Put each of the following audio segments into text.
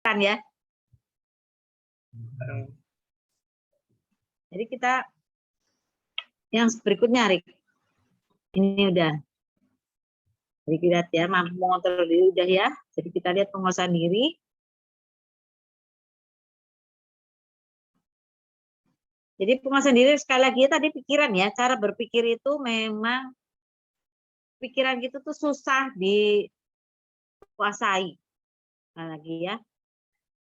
kan ya. Jadi kita yang berikutnya, Rik. Ini udah. Jadi kita lihat ya, mampu mengontrol diri udah ya. Jadi kita lihat penguasaan diri. Jadi penguasaan diri sekali lagi tadi pikiran ya, cara berpikir itu memang pikiran gitu tuh susah dikuasai. Sekali lagi ya.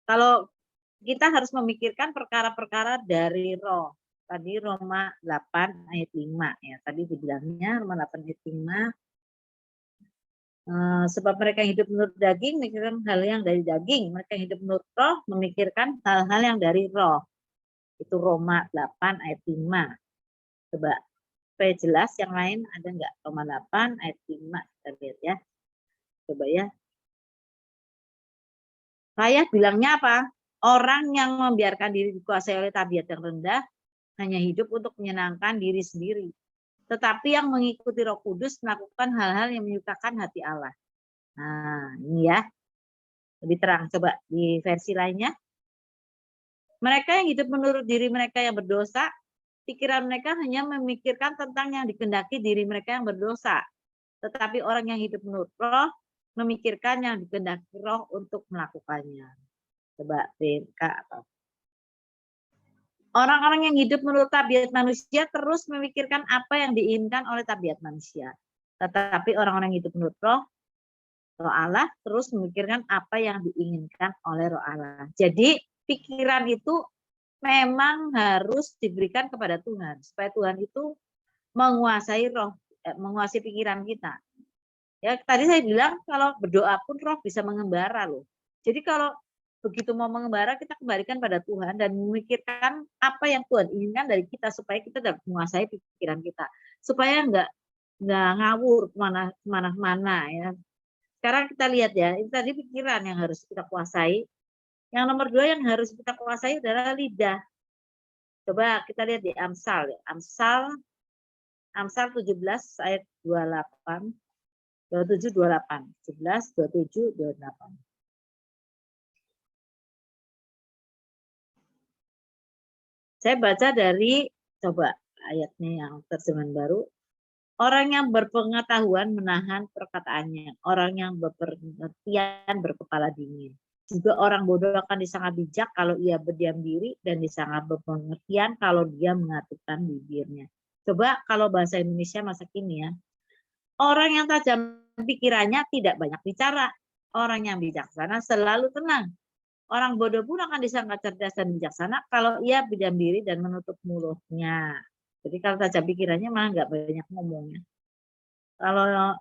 Kalau kita harus memikirkan perkara-perkara dari roh. Tadi Roma 8 ayat 5 ya. Tadi dibilangnya Roma 8 ayat 5. Sebab mereka yang hidup menurut daging memikirkan hal yang dari daging. Mereka yang hidup menurut roh memikirkan hal-hal yang dari roh. Itu Roma 8 ayat 5. Coba supaya jelas yang lain ada enggak? Roma 8 ayat 5 kita lihat ya. Coba ya. Saya bilangnya apa? Orang yang membiarkan diri dikuasai oleh tabiat yang rendah hanya hidup untuk menyenangkan diri sendiri. Tetapi yang mengikuti Roh Kudus melakukan hal-hal yang menyukakan hati Allah. Nah, ini ya. Lebih terang. Coba di versi lainnya. Mereka yang hidup menurut diri mereka yang berdosa, pikiran mereka hanya memikirkan tentang yang dikehendaki diri mereka yang berdosa. Tetapi orang yang hidup menurut roh, memikirkan yang dikehendaki roh untuk melakukannya. Coba Kak. Orang-orang yang hidup menurut tabiat manusia terus memikirkan apa yang diinginkan oleh tabiat manusia. Tetapi orang-orang yang hidup menurut roh Allah terus memikirkan apa yang diinginkan oleh roh Allah. Jadi pikiran itu memang harus diberikan kepada Tuhan. Supaya Tuhan itu menguasai roh, menguasai pikiran kita. Ya, tadi saya bilang kalau berdoa pun roh bisa mengembara loh. Jadi kalau begitu mau mengembara kita kembalikan pada Tuhan dan memikirkan apa yang Tuhan inginkan dari kita supaya kita dapat menguasai pikiran kita. Supaya enggak ngawur kemana-mana ya. Sekarang kita lihat ya, ini tadi pikiran yang harus kita kuasai. Yang nomor 2 yang harus kita kuasai adalah lidah. Coba kita lihat di Amsal ya. Amsal 17 ayat 28. 27 28. 11 27 28. Saya baca dari coba ayatnya yang terjemahan baru. Orang yang berpengetahuan menahan perkataannya. Orang yang berpengertian berkepala dingin. Juga orang bodoh akan disangka bijak kalau ia berdiam diri dan disangka berpengertian kalau dia mengatupkan bibirnya. Coba kalau bahasa Indonesia masa kini ya. Orang yang tajam pikirannya tidak banyak bicara. Orang yang bijaksana selalu tenang. Orang bodoh pun akan disangka cerdas dan bijaksana kalau ia berdiam diri dan menutup mulutnya. Jadi kalau tajam pikirannya malah nggak banyak ngomongnya. Kalau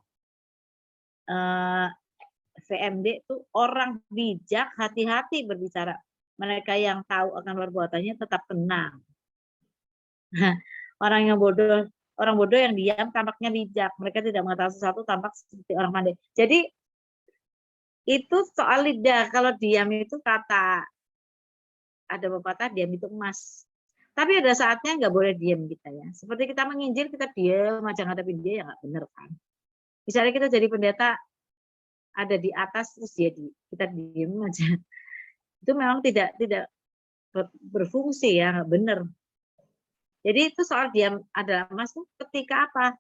VMD itu orang bijak, hati-hati berbicara. Mereka yang tahu akan perbuatannya tetap tenang. Orang bodoh yang diam tampaknya bijak. Mereka tidak mengetahui sesuatu tampak seperti orang pandai. Jadi itu soal lidah. Kalau diam itu kata ada pepatah diam itu emas. Tapi ada saatnya nggak boleh diam kita ya. Seperti kita menginjil kita diam aja ngadepin dia ya nggak benar kan. Misalnya kita jadi pendeta ada di atas terus kita diam aja. Itu memang tidak berfungsi ya, nggak benar. Jadi itu soal diam adalah emas tuh ketika apa?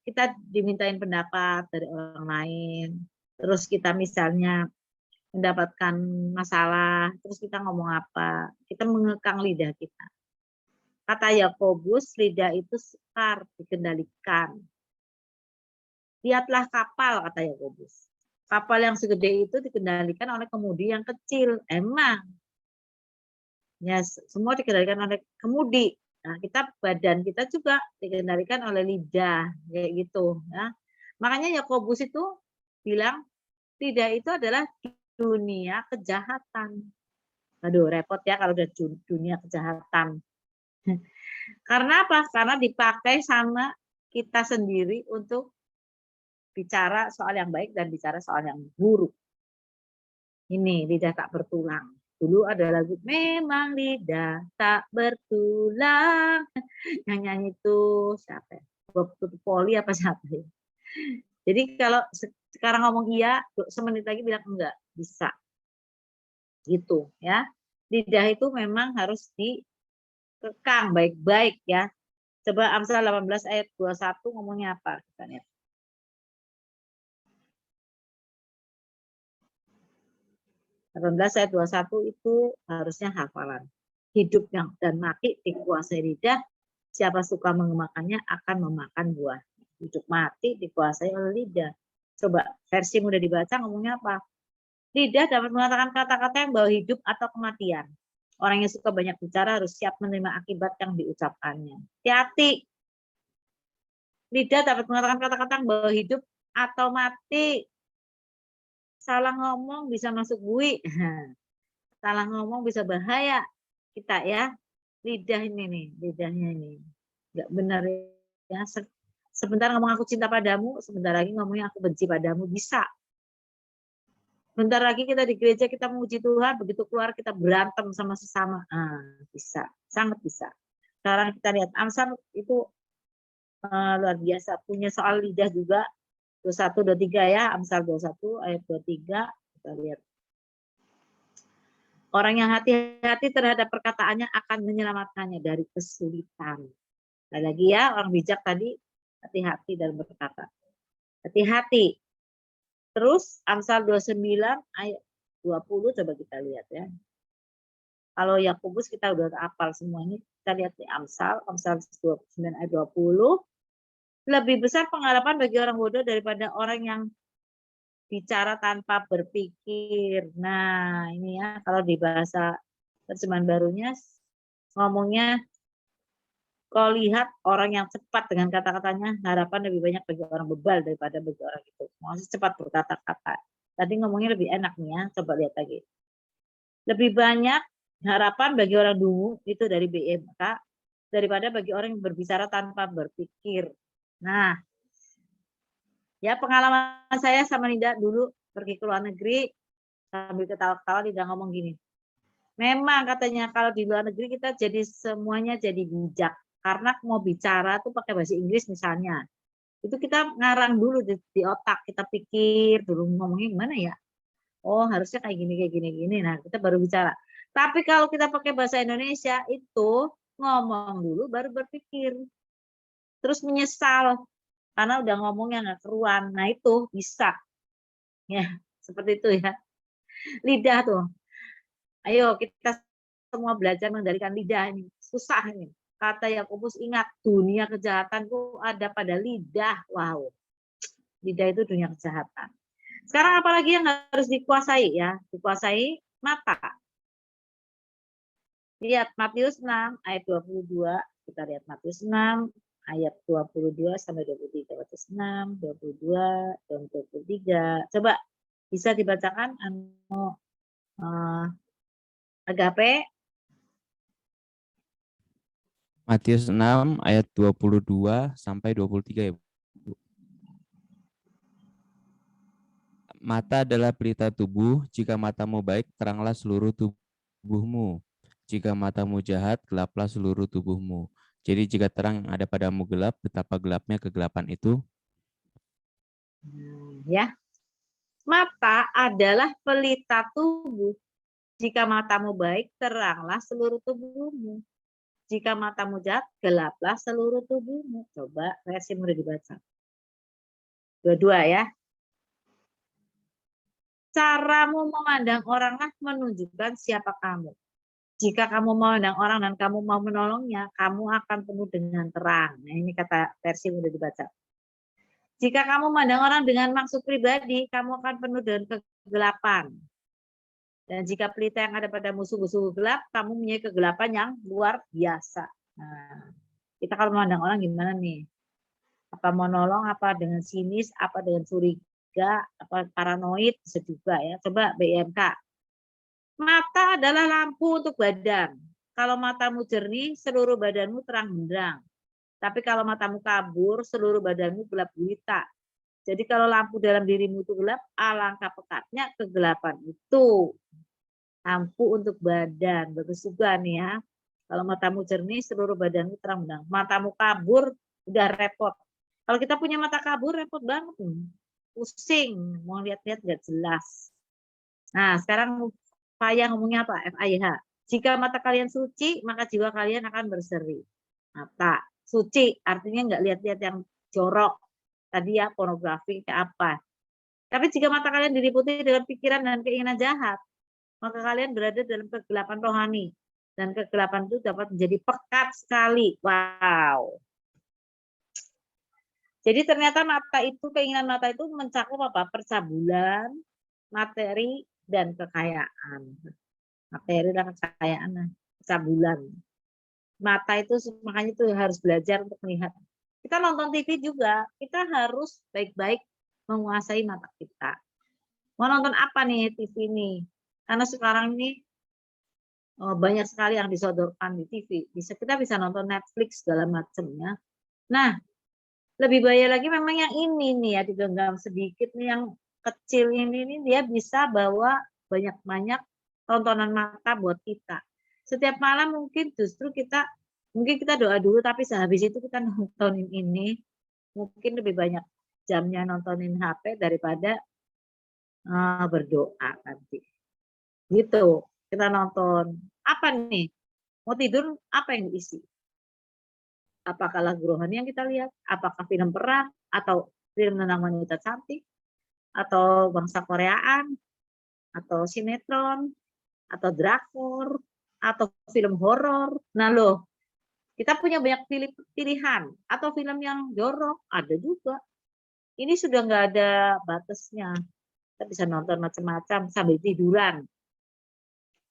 Kita dimintain pendapat dari orang lain, terus kita misalnya mendapatkan masalah, terus kita ngomong apa? Kita mengekang lidah kita. Kata Yakobus, lidah itu sukar dikendalikan. Lihatlah kapal, kata Yakobus. Kapal yang segede itu dikendalikan oleh kemudi yang kecil. Emang. Ya, semua dikendalikan oleh kemudi. Nah, badan kita juga dikendalikan oleh lidah, kayak gitu. Ya. Makanya Yakobus itu bilang, lidah itu adalah dunia kejahatan. Aduh, repot ya kalau udah dunia kejahatan. Karena apa? Karena dipakai sama kita sendiri untuk bicara soal yang baik dan bicara soal yang buruk. Ini lidah tak bertulang. Dulu ada lagu memang lidah tak bertulang. Yang nyanyi itu siapa? Bob Poli apa siapa ya? Jadi kalau sekarang ngomong iya, semenit lagi bilang enggak, bisa. Gitu ya. Lidah itu memang harus dikekang baik-baik ya. Coba Amsal 18 ayat 21 ngomongnya apa? Kita lihat. Ayat 21 itu harusnya hafalan. Hidup yang dan mati dikuasai lidah, siapa suka mengemakannya akan memakan buah. Hidup mati dikuasai oleh lidah. Coba versi mudah dibaca ngomongnya apa? Lidah dapat mengatakan kata-kata yang bawa hidup atau kematian. Orang yang suka banyak bicara harus siap menerima akibat yang diucapkannya. Hati-hati. Lidah dapat mengatakan kata-kata yang bawa hidup atau mati. Salah ngomong bisa masuk bui. Salah ngomong bisa bahaya kita ya. Lidah ini nih, lidahnya ini. Nggak benar ya. Sebentar ngomong aku cinta padamu, sebentar lagi ngomongnya aku benci padamu, bisa. Bentar lagi kita di gereja kita memuji Tuhan, begitu keluar kita berantem sama sesama. Bisa, sangat bisa. Sekarang kita lihat Amsal itu luar biasa, punya soal lidah juga. 21, 23 ya, Amsal 21 ayat 23, kita lihat. Orang yang hati-hati terhadap perkataannya akan menyelamatkannya dari kesulitan. Sekali lagi ya, orang bijak tadi hati-hati dalam berkata. Hati-hati. Terus Amsal 29 ayat 20 coba kita lihat ya. Kalau Yakobus kita udah hafal semuanya. Kita lihat di Amsal 29 ayat 20. Lebih besar pengharapan bagi orang bodoh daripada orang yang bicara tanpa berpikir. Nah, ini ya kalau di bahasa terjemahan barunya ngomongnya, kau lihat orang yang cepat dengan kata-katanya, harapan lebih banyak bagi orang bebal daripada bagi orang itu. Maksudnya cepat berkata-kata. Tadi ngomongnya lebih enak nih ya, coba lihat lagi. Lebih banyak harapan bagi orang dungu itu dari BMK daripada bagi orang yang berbicara tanpa berpikir. Nah, ya pengalaman saya sama Linda dulu pergi ke luar negeri sambil ketawa-ketawa Linda ngomong gini. Memang katanya kalau di luar negeri kita jadi semuanya jadi bijak karena mau bicara tuh pakai bahasa Inggris misalnya. Itu kita ngarang dulu di otak, kita pikir dulu ngomongnya gimana ya. Oh, harusnya kayak gini kayak gini. Nah, kita baru bicara. Tapi kalau kita pakai bahasa Indonesia itu ngomong dulu baru berpikir. Terus menyesal karena udah ngomongnya nggak keruan. Nah, itu bisa. Ya, seperti itu ya. Lidah tuh. Ayo kita semua belajar mengendalikan lidah ini. Susah ini. Kata Yakobus, ingat dunia kejahatan itu ada pada lidah. Wow. Lidah itu dunia kejahatan. Sekarang apalagi yang harus dikuasai ya? Dikuasai mata. Lihat Matius 6 ayat 22. Kita lihat Matius 6 ayat 22 sampai 23. Matius 6, 22 dan 23. Coba bisa dibacakan Agape. Matius 6 ayat 22 sampai 23 ya, Bu. Mata adalah pelita tubuh, jika matamu baik, teranglah seluruh tubuhmu. Jika matamu jahat, gelaplah seluruh tubuhmu. Jadi jika terang yang ada padamu gelap, betapa gelapnya kegelapan itu. Ya, mata adalah pelita tubuh. Jika matamu baik, teranglah seluruh tubuhmu. Jika matamu jahat, gelaplah seluruh tubuhmu. Coba versi mudah dibaca. Dua-dua ya. Caramu memandang oranglah menunjukkan siapa kamu. Jika kamu memandang orang dan kamu mau menolongnya, kamu akan penuh dengan terang. Nah, ini kata versi mudah dibaca. Jika kamu memandang orang dengan maksud pribadi, kamu akan penuh dengan kegelapan. Dan jika pelita yang ada pada musuh-musuh gelap, kamu punya kegelapan yang luar biasa. Nah, kita kalau memandang orang gimana nih? Apa mau nolong, apa dengan sinis, apa dengan curiga, apa paranoid, bisa juga ya. Coba BMK. Mata adalah lampu untuk badan. Kalau matamu jernih, seluruh badanmu terang benderang. Tapi kalau matamu kabur, seluruh badanmu gelap gulita. Jadi kalau lampu dalam dirimu itu gelap, alangkah pekatnya kegelapan itu. Lampu untuk badan, bagus juga nih ya. Kalau matamu jernih, seluruh badanmu terang benderang. Matamu kabur, udah repot. Kalau kita punya mata kabur, repot banget. Pusing, mau lihat-lihat nggak jelas. Nah, sekarang Faya ngomongnya apa? FAIH. Jika mata kalian suci, maka jiwa kalian akan berseri. Mata suci artinya nggak lihat-lihat yang jorok. Tadi ya pornografi ke apa. Tapi jika mata kalian diliputi dengan pikiran dan keinginan jahat, maka kalian berada dalam kegelapan rohani. Dan kegelapan itu dapat menjadi pekat sekali. Wow. Jadi ternyata mata itu, keinginan mata itu mencakup apa? Percabulan, materi, dan kekayaan. Materi dan kekayaan, percabulan. Mata itu makanya itu harus belajar untuk melihat. Kita nonton TV juga, kita harus baik-baik menguasai mata kita. Mau nonton apa nih TV ini? Karena sekarang ini banyak sekali yang disodorkan di TV. Kita bisa nonton Netflix segala macamnya. Nah, lebih bahaya lagi memang yang ini nih ya, digenggam sedikit nih yang kecil ini dia bisa bawa banyak-banyak tontonan mata buat kita. Setiap malam mungkin justru kita doa dulu, tapi sehabis itu kita nontonin ini, mungkin lebih banyak jamnya nontonin HP daripada berdoa nanti. Gitu, kita nonton. Apa nih? Mau tidur, apa yang diisi? Apakah lagu rohani yang kita lihat? Apakah film perang? Atau film tentang wanita cantik? Atau bangsa Koreaan? Atau sinetron? Atau drakor? Atau film horor? Nah loh, kita punya banyak pilihan. Atau film yang jorok, ada juga. Ini sudah nggak ada batasnya. Kita bisa nonton macam-macam sambil tiduran.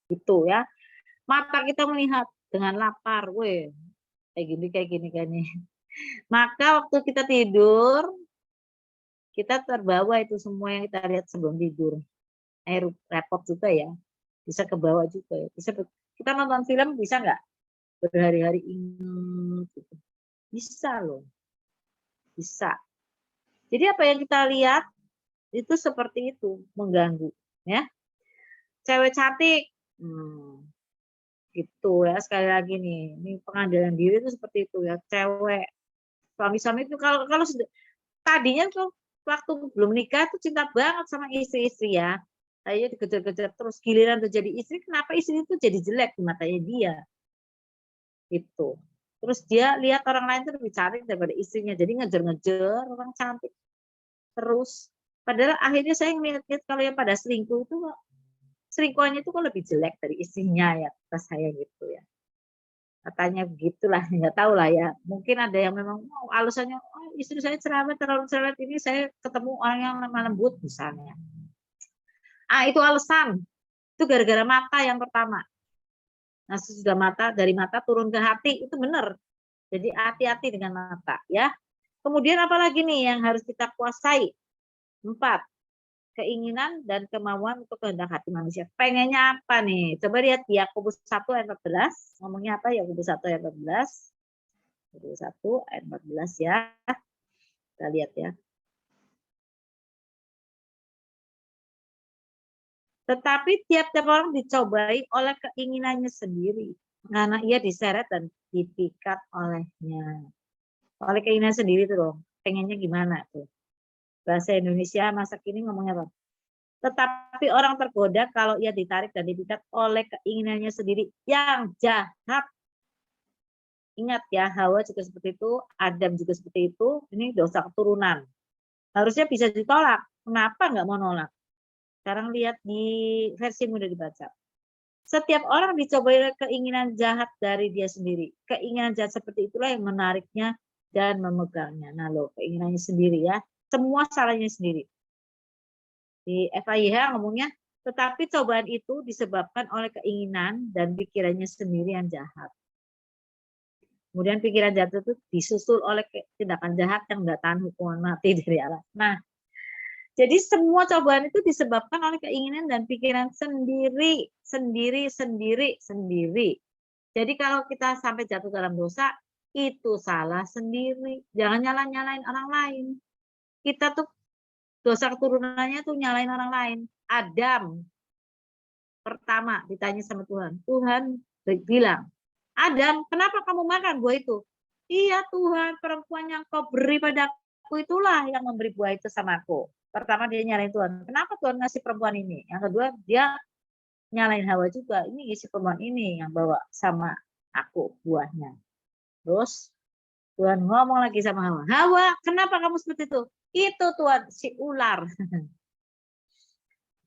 Gitu ya. Mata kita melihat dengan lapar, weh, kayak gini. Maka waktu kita tidur, kita terbawa itu semua yang kita lihat sebelum tidur. Repot juga ya, bisa ke bawah juga ya. Bisa kita nonton film bisa nggak berhari-hari ingat gitu. Bisa loh, bisa. Jadi apa yang kita lihat itu seperti itu, mengganggu, ya. Cewek cantik, gitu ya. Sekali lagi nih, ini pengadilan diri itu seperti itu ya. Cewek, suami-suami itu kalau tadinya tuh waktu belum nikah tuh cinta banget sama istri-istri ya. Saya dikejar-kejar terus, giliran tuh jadi istri, kenapa istri itu jadi jelek di matanya dia? Itu. Terus dia lihat orang lain tuh lebih cantik daripada istrinya, jadi ngejar-ngejar orang cantik terus. Padahal akhirnya saya ngeliat kalau yang pada selingkuh itu selingkuhannya itu kok lebih jelek dari istrinya ya, kata saya gitu ya. Katanya begitulah, nggak tahu lah ya. Mungkin ada yang memang alasannya, oh, istri saya cerewet, terlalu cerewet, ini saya ketemu orang yang lemah lembut misalnya. Itu alasan. Itu gara-gara mata yang pertama. Nah, sudah dari mata turun ke hati, itu benar. Jadi hati-hati dengan mata ya. Kemudian apalagi nih yang harus kita kuasai? 4. Keinginan dan kemauan untuk kehendak hati manusia. Pengennya apa nih? Coba lihat Yakobus 1 ayat 14. Ngomongnya apa? Yakobus 1 ayat 14. Yakobus 1 ayat 14 ya. Kita lihat ya. Tetapi tiap-tiap orang dicobai oleh keinginannya sendiri. Karena ia diseret dan dipikat olehnya. Oleh keinginan sendiri tuh loh. Pengennya gimana tuh? Bahasa Indonesia masa kini ngomongnya apa? Tetapi orang tergoda kalau ia ditarik dan dipikat oleh keinginannya sendiri yang jahat. Ingat ya, Hawa juga seperti itu, Adam juga seperti itu. Ini dosa keturunan. Harusnya bisa ditolak. Kenapa nggak mau nolak? Sekarang lihat di versi mudah dibaca. Setiap orang dicobai oleh keinginan jahat dari dia sendiri. Keinginan jahat seperti itulah yang menariknya dan memegangnya. Nah loh, keinginannya sendiri ya. Semua salahnya sendiri. Di FAIH ngomongnya, tetapi cobaan itu disebabkan oleh keinginan dan pikirannya sendiri yang jahat. Kemudian pikiran jahat itu disusul oleh tindakan jahat yang nggak tahan hukuman mati dari Allah. Nah, jadi semua cobaan itu disebabkan oleh keinginan dan pikiran sendiri. Jadi kalau kita sampai jatuh dalam dosa, itu salah sendiri. Jangan nyalain orang lain. Kita tuh dosa keturunannya tuh nyalain orang lain. Adam pertama ditanya sama Tuhan. Tuhan bilang, Adam, kenapa kamu makan buah itu? Iya Tuhan, perempuan yang kau beri padaku itulah yang memberi buah itu sama aku. Pertama dia nyalain Tuhan. Kenapa Tuhan ngasih perempuan ini? Yang kedua dia nyalain Hawa juga. Ini isi perempuan ini yang bawa sama aku buahnya. Terus Tuhan ngomong lagi sama Hawa. Hawa, kenapa kamu seperti itu? Itu Tuhan, si ular.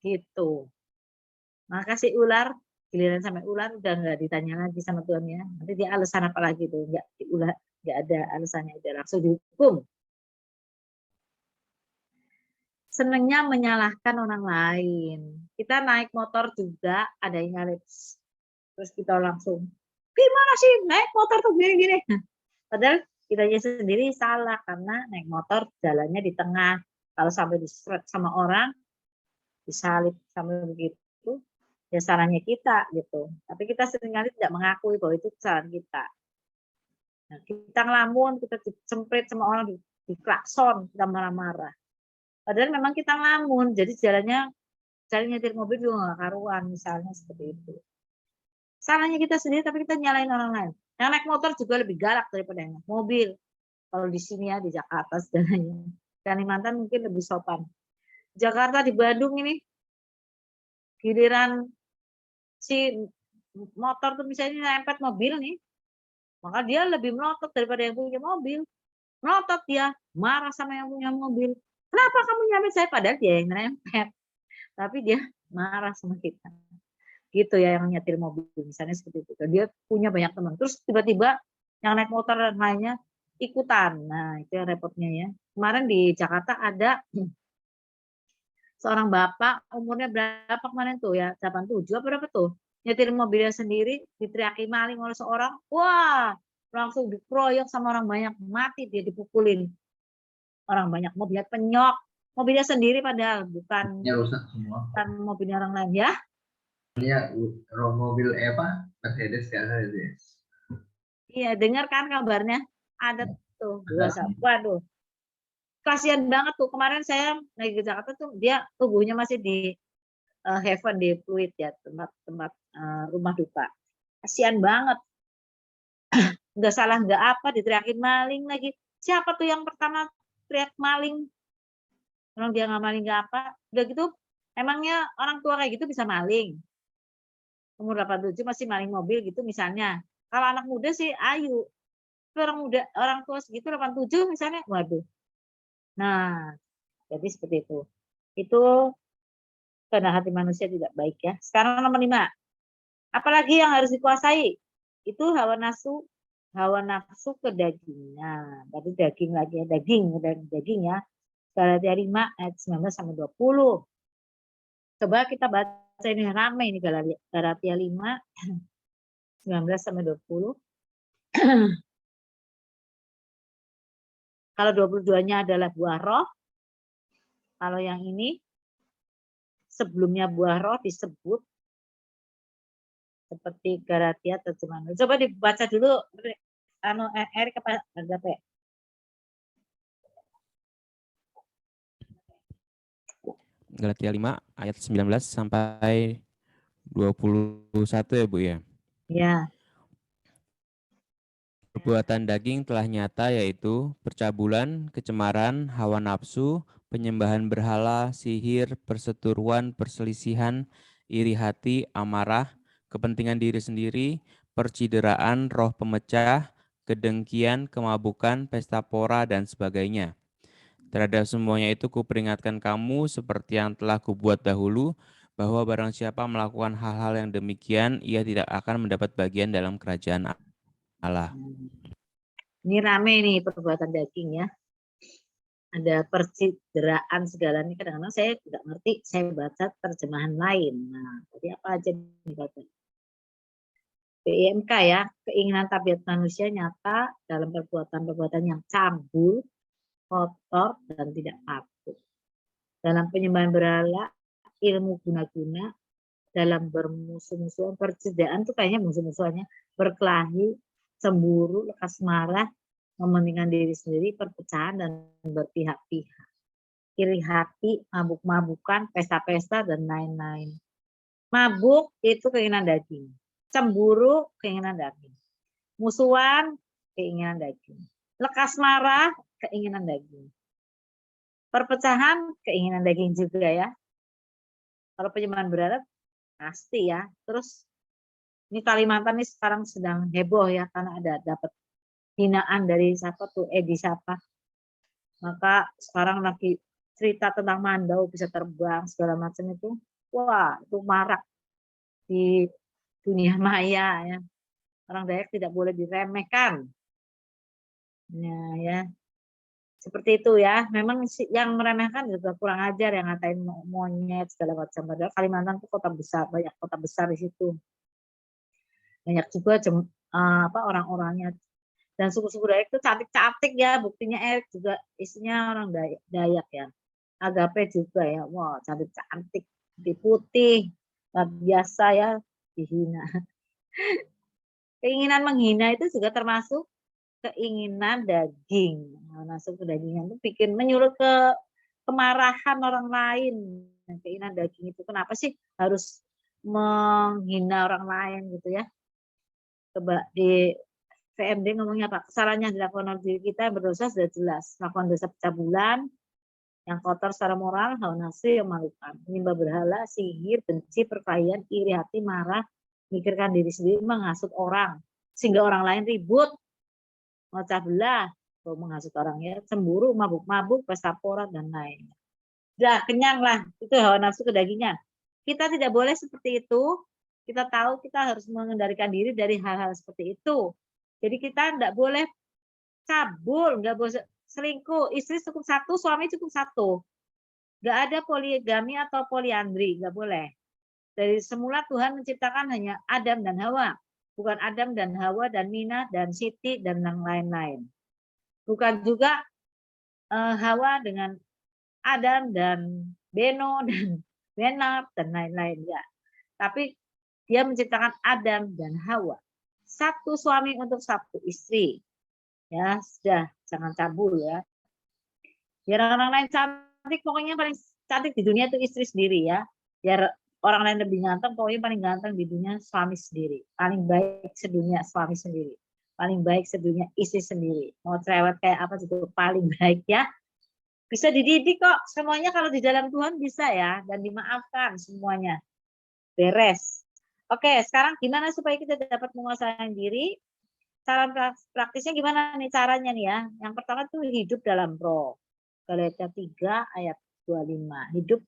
Gitu. Maka si ular, giliran sampai ular udah nggak ditanya lagi sama Tuhan ya. Nanti dia alasan apa lagi tuh? Nggak ada alasannya, udah langsung dihukum. Senangnya menyalahkan orang lain. Kita naik motor juga ada yang nyalip. Terus kita langsung, gimana sih naik motor tuh gini-gini. Padahal kita sendiri salah karena naik motor jalannya di tengah. Kalau sampai diseret sama orang, disalip sampai begitu, ya salahnya kita gitu. Tapi kita seringkali tidak mengakui bahwa itu kesalahan kita. Nah, kita ngelamun, kita dicemprit sama orang, diklakson, kita marah-marah. Padahal memang kita ngelamun, jadi jalan nyetir mobil juga nggak karuan, misalnya seperti itu. Salahnya kita sendiri, tapi kita nyalain orang lain. Yang naik motor juga lebih galak daripada yang naik mobil. Kalau di sini ya, di Jakarta sebenarnya. Kalimantan mungkin lebih sopan. Jakarta, di Bandung ini, giliran si motor tuh misalnya nempet mobil nih, maka dia lebih melotot daripada yang punya mobil. Melotot dia, marah sama yang punya mobil. Kenapa kamu nyampe saya? Padahal dia yang nempet. Tapi dia marah sama kita. Gitu ya yang nyetir mobil. Misalnya seperti itu. Dia punya banyak teman. Terus tiba-tiba yang naik motor dan lainnya ikutan. Nah itu yang repotnya ya. Kemarin di Jakarta ada seorang bapak, umurnya berapa kemarin tuh ya? 87 apa berapa tuh? Nyetir mobilnya sendiri, diteriaki maling oleh seorang. Wah, langsung dikeroyok sama orang banyak. Mati dia dipukulin. Orang banyak, mobilnya penyok. Mobilnya sendiri padahal bukan rusak semua. Bukan mobilnya orang lain ya. Ya, mobil apa? Mercedes kan itu ya. Iya, dengar kan kabarnya ada tuh dua waduh. Kasihan banget tuh. Kemarin saya naik ke Jakarta tuh dia tubuhnya masih di Heaven di Fluid ya, tempat rumah duka. Kasihan banget. Nggak salah nggak apa diteriakin maling lagi. Siapa tuh yang pertama teriak maling? Orang dia nggak maling nggak apa. Udah gitu emangnya orang tua kayak gitu bisa maling? Umur 87 masih maling mobil gitu misalnya. Kalau anak muda sih ayu. Orang muda, orang tua segitu 87 misalnya, waduh. Nah, jadi seperti itu. Itu karena hati manusia tidak baik ya. Sekarang nomor 5. Apalagi yang harus dikuasai? Itu hawa nafsu ke daging. Nah, tadi daging lagi ya, daging ya. Galatia 5 ayat 19 sampai 20. Coba kita baca ini ramai ini Galatia 5 19 sampai 20. Kalau 22-nya adalah buah roh. Kalau yang ini sebelumnya buah roh disebut seperti Galatia terjemahan. Coba dibaca dulu Erik apa Agape? Galatia 5 ayat 19 sampai 21 ya Bu ya. Ya. Perbuatan daging telah nyata yaitu percabulan, kecemaran, hawa nafsu, penyembahan berhala, sihir, perseteruan, perselisihan, iri hati, amarah, kepentingan diri sendiri, percideraan, roh pemecah, kedengkian, kemabukan, pesta pora, dan sebagainya. Terhadap semuanya itu kuperingatkan kamu seperti yang telah kubuat dahulu, bahwa barang siapa melakukan hal-hal yang demikian, ia tidak akan mendapat bagian dalam kerajaan Allah. Ini rame nih perbuatan daging ya. Ada percideraan segala ini kadang-kadang saya tidak ngerti, saya baca terjemahan lain. Nah, tadi apa aja dibaca? PIMK ya, keinginan tabiat manusia nyata dalam perbuatan-perbuatan yang cabul, kotor, dan tidak patuh. Dalam penyembahan berhala, ilmu guna-guna, dalam bermusuh-musuhan, percideraan tuh kayaknya musuh-musuhannya, berkelahi, cemburu, lekas marah, mementingkan diri sendiri, perpecahan, dan berpihak-pihak. Iri hati, mabuk-mabukan, pesta-pesta, dan lain-lain. Mabuk itu keinginan daging. Cemburu, keinginan daging. Musuhan, keinginan daging. Lekas marah, keinginan daging. Perpecahan, keinginan daging juga ya. Kalau penyembahan berhala, pasti ya. Terus ini Kalimantan ini sekarang sedang heboh ya karena ada dapat hinaan dari siapa tuh Edi siapa. Maka sekarang lagi cerita tentang Mandau bisa terbang segala macam itu. Wah, itu marak di dunia maya ya. Orang Dayak tidak boleh diremehkan. Ya. Seperti itu ya. Memang yang meremehkan juga kurang ajar, yang ngatain monyet segala macam. Padahal Kalimantan itu kota besar, banyak kota besar di situ. Banyak juga orang-orangnya. Dan suku-suku Dayak itu cantik-cantik ya. Buktinya Erik juga isinya orang Dayak ya. Agape juga ya. Wah, cantik-cantik, putih, luar biasa ya, dihina. Keinginan menghina itu juga termasuk keinginan daging. Masuk ke dagingan itu bikin menyulut ke kemarahan orang lain. Keinginan daging itu kenapa sih harus menghina orang lain gitu ya? Coba di VMD ngomongnya apa? Kesalahan yang dilakukan oleh diri kita yang berdosa sudah jelas. Melakukan dosa pencabulan, yang kotor secara moral, hawa nafsu yang memalukan, menyembah berhala, sihir, benci, perkelahian, iri hati, marah, mikirkan diri sendiri, menghasut orang, sehingga orang lain ribut, memecah belah, menghasut orang ya, cemburu, mabuk-mabuk, pesta pora dan lainnya. Udah kenyang lah, itu hawa nafsu kedagingan. Kita tidak boleh seperti itu. Kita tahu kita harus mengendalikan diri dari hal-hal seperti itu. Jadi kita tidak boleh cabul, nggak boleh selingkuh. Istri cukup satu, suami cukup satu. Nggak ada poligami atau poliandri, nggak boleh. Dari semula Tuhan menciptakan hanya Adam dan Hawa, bukan Adam dan Hawa dan Mina dan Siti dan yang lain-lain. Bukan juga Hawa dengan Adam dan Beno dan Benab dan lain-lain, ya. Tapi dia menciptakan Adam dan Hawa, satu suami untuk satu istri. Ya, sudah, jangan cabul ya. Biar orang lain cantik, pokoknya paling cantik di dunia itu istri sendiri ya. Biar orang lain lebih ganteng, pokoknya paling ganteng di dunia suami sendiri. Paling baik sedunia suami sendiri. Paling baik sedunia istri sendiri. Mau cerewet kayak apa juga paling baik ya. Bisa dididik kok, semuanya kalau di dalam Tuhan bisa ya. Dan dimaafkan semuanya. Beres. Oke, sekarang gimana supaya kita dapat menguasai diri? Cara praktisnya gimana nih caranya nih ya? Yang pertama tuh hidup dalam roh. Galatia 3 ayat 25. Hidup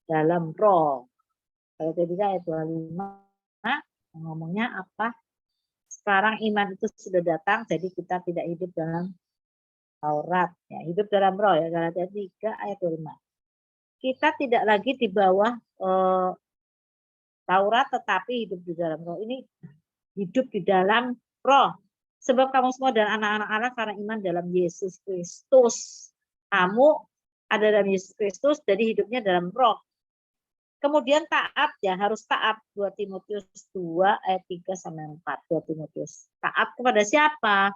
dalam roh. Galatia 3 ayat 25 ngomongnya apa? Sekarang iman itu sudah datang, jadi kita tidak hidup dalam Taurat. Ya, hidup dalam roh ya, Galatia 3 ayat 25. Kita tidak lagi di bawah Taurat, tetapi hidup di dalam roh. Ini hidup di dalam roh. Sebab kamu semua dan anak-anak Allah karena iman dalam Yesus Kristus. Kamu ada dalam Yesus Kristus, jadi hidupnya dalam roh. Kemudian taat ya, harus taat. 2 Timotius 2 ayat 3 sampai 4. 2 Timotius. Taat kepada siapa?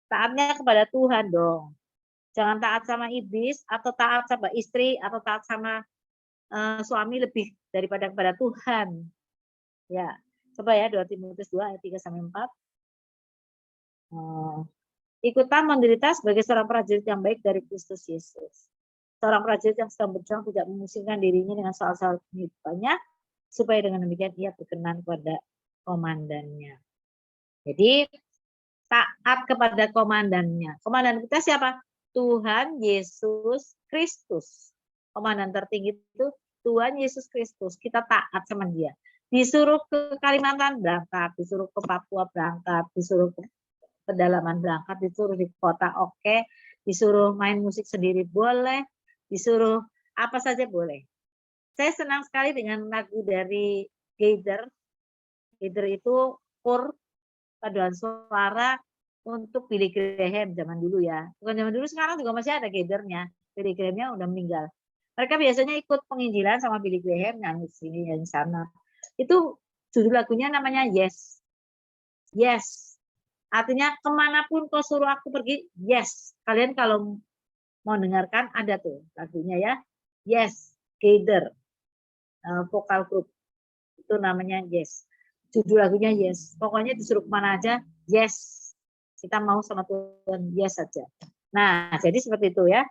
Taatnya kepada Tuhan dong. Jangan taat sama iblis, atau taat sama istri, atau taat sama suami lebih daripada kepada Tuhan. Ya, coba ya 2 Timotius 2 ayat 3 sampai 4. Ikutlah menderita sebagai seorang prajurit yang baik dari Kristus Yesus. Seorang prajurit yang sedang berjuang tidak memusingkan dirinya dengan soal-soal kehidupannya, supaya dengan demikian ia berkenan kepada komandannya. Jadi taat kepada komandannya. Komandan kita siapa? Tuhan Yesus Kristus. Komandan tertinggi itu Tuhan Yesus Kristus. Kita taat sama dia. Disuruh ke Kalimantan berangkat, disuruh ke Papua berangkat, disuruh ke pedalaman berangkat, disuruh di kota oke, disuruh main musik sendiri boleh, disuruh apa saja boleh. Saya senang sekali dengan lagu dari Gaither. Gaither itu kur paduan suara untuk Billy Graham zaman dulu ya. Bukan zaman dulu, sekarang juga masih ada Gaither-nya. Billy Graham-nya udah meninggal. Mereka biasanya ikut penginjilan sama Billy Graham, nyanyi sini nyanyi sana. Itu judul lagunya namanya Yes. Yes. Artinya kemanapun kau suruh aku pergi, yes. Kalian kalau mau dengarkan ada tuh lagunya ya. Yes, Gaither, vokal group. Itu namanya Yes. Judul lagunya Yes. Pokoknya disuruh kemana aja, yes. Kita mau sama Tuhan, yes saja. Nah, jadi seperti itu ya.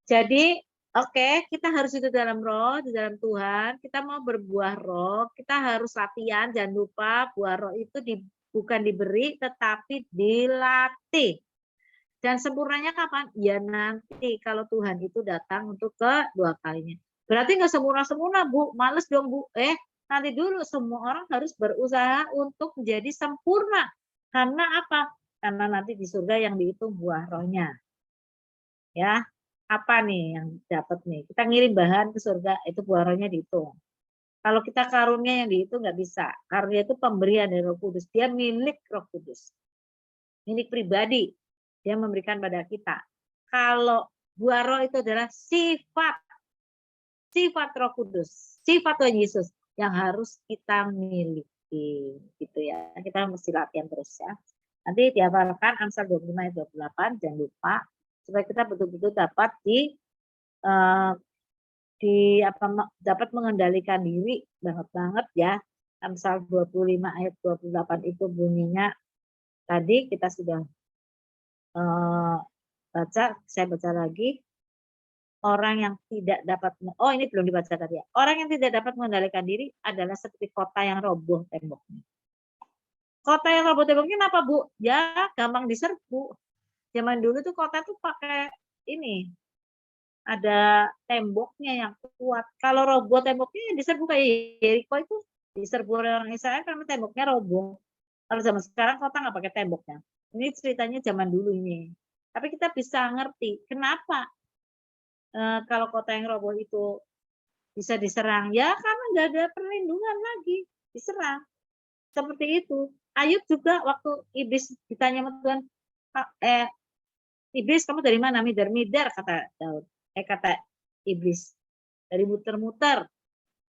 Jadi Oke, kita harus hidup dalam roh, di dalam Tuhan. Kita mau berbuah roh, kita harus latihan. Jangan lupa buah roh itu bukan diberi, tetapi dilatih. Dan sempurnanya kapan? Ya nanti kalau Tuhan itu datang untuk kedua kalinya. Berarti nggak sempurna-sempurna, Bu. Males dong, Bu. Nanti dulu semua orang harus berusaha untuk menjadi sempurna. Karena apa? Karena nanti di surga yang dihitung buah rohnya. Ya, apa nih yang dapat nih? Kita ngirim bahan ke surga, itu buah rohnya dihitung. Kalau kita karunia yang dihitung nggak bisa. Karunia itu pemberian dari Roh Kudus. Dia milik Roh Kudus. Milik pribadi. Dia memberikan pada kita. Kalau buah roh itu adalah sifat Roh Kudus, sifat Tuhan Yesus yang harus kita miliki, gitu ya. Kita mesti latihan terus ya. Nanti dihafalkan Amsal 25 ayat 28, jangan lupa supaya kita betul-betul dapat dapat mengendalikan diri banget ya. Amsal 25 ayat 28 itu bunyinya tadi kita sudah baca, saya baca lagi. Orang yang tidak dapat, ini belum dibaca tadi ya. Orang yang tidak dapat mengendalikan diri adalah seperti kota yang roboh temboknya. Kota yang roboh temboknya kenapa, Bu? Ya, gampang diserbu. Zaman dulu tuh kota tuh pakai ini, ada temboknya yang kuat. Kalau roboh temboknya yang diserbu kayak Yeriko itu diserbu oleh orang Israel karena temboknya roboh. Kalau zaman sekarang kota nggak pakai temboknya. Ini ceritanya zaman dulu ini. Tapi kita bisa ngerti kenapa kalau kota yang roboh itu bisa diserang. Ya karena nggak ada perlindungan lagi, diserang. Seperti itu. Ayub juga waktu iblis ditanya sama Tuhan, iblis kamu dari mana? Midar kata Daud. Kata iblis, dari muter-muter.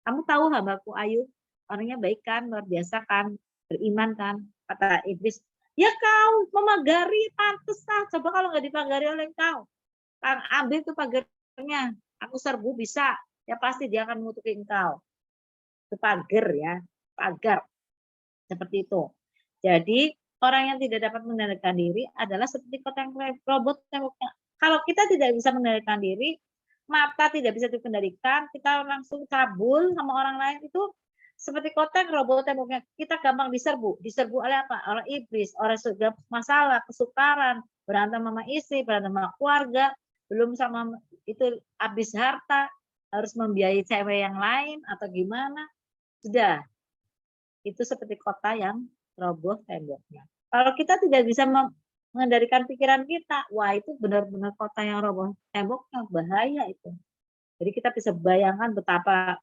Kamu tahu hambaku Ayub, orangnya baik kan, luar biasa kan, beriman kan. Kata iblis, ya kau memagari, pantes lah. Coba kalau nggak dipagari oleh kau, Kang ambil tuh pagarnya, aku serbu bisa, ya pasti dia akan mengutuki engkau. Itu pagar ya, pagar. Seperti itu. Jadi orang yang tidak dapat mengendalikan diri adalah seperti kota yang robot temboknya. Kalau kita tidak bisa mengendalikan diri, mata tidak bisa dikendalikan, kita langsung cabul sama orang lain itu seperti kota yang robot temboknya. Kita gampang diserbu. Diserbu oleh apa? Oleh iblis, oleh segala masalah, kesukaran, berantem sama istri, berantem sama keluarga, belum sama itu habis harta, harus membiayai cewek yang lain atau gimana. Sudah. Itu seperti kota yang roboh temboknya. Kalau kita tidak bisa mengendalikan pikiran kita, wah itu benar-benar kota yang roboh temboknya, bahaya itu. Jadi kita bisa bayangkan betapa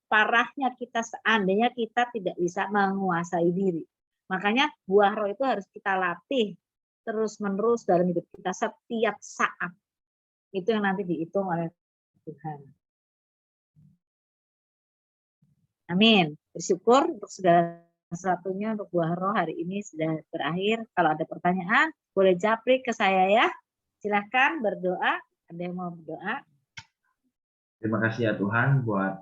parahnya kita seandainya kita tidak bisa menguasai diri. Makanya buah roh itu harus kita latih terus-menerus dalam hidup kita setiap saat. Itu yang nanti dihitung oleh Tuhan. Amin. Bersyukur untuk segala sesuatunya, untuk buah roh hari ini sudah berakhir. Kalau ada pertanyaan, boleh japri ke saya ya. Silahkan berdoa. Ada yang mau berdoa? Terima kasih ya Tuhan buat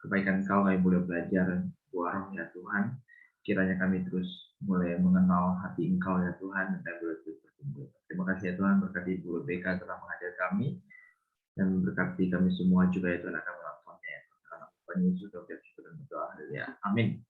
kebaikan Kau, kami boleh belajar buah roh ya Tuhan. Kiranya kami terus mulai mengenal hati Engkau ya Tuhan, dan boleh terus bertumbuh. Terima kasih ya Tuhan, berkati Bu BK telah mengajar kami, dan berkati kami semua juga ya Tuhan akan melakukannya ya Tuhan. Karena Tuhan Yesus sudah berdoa. Amin.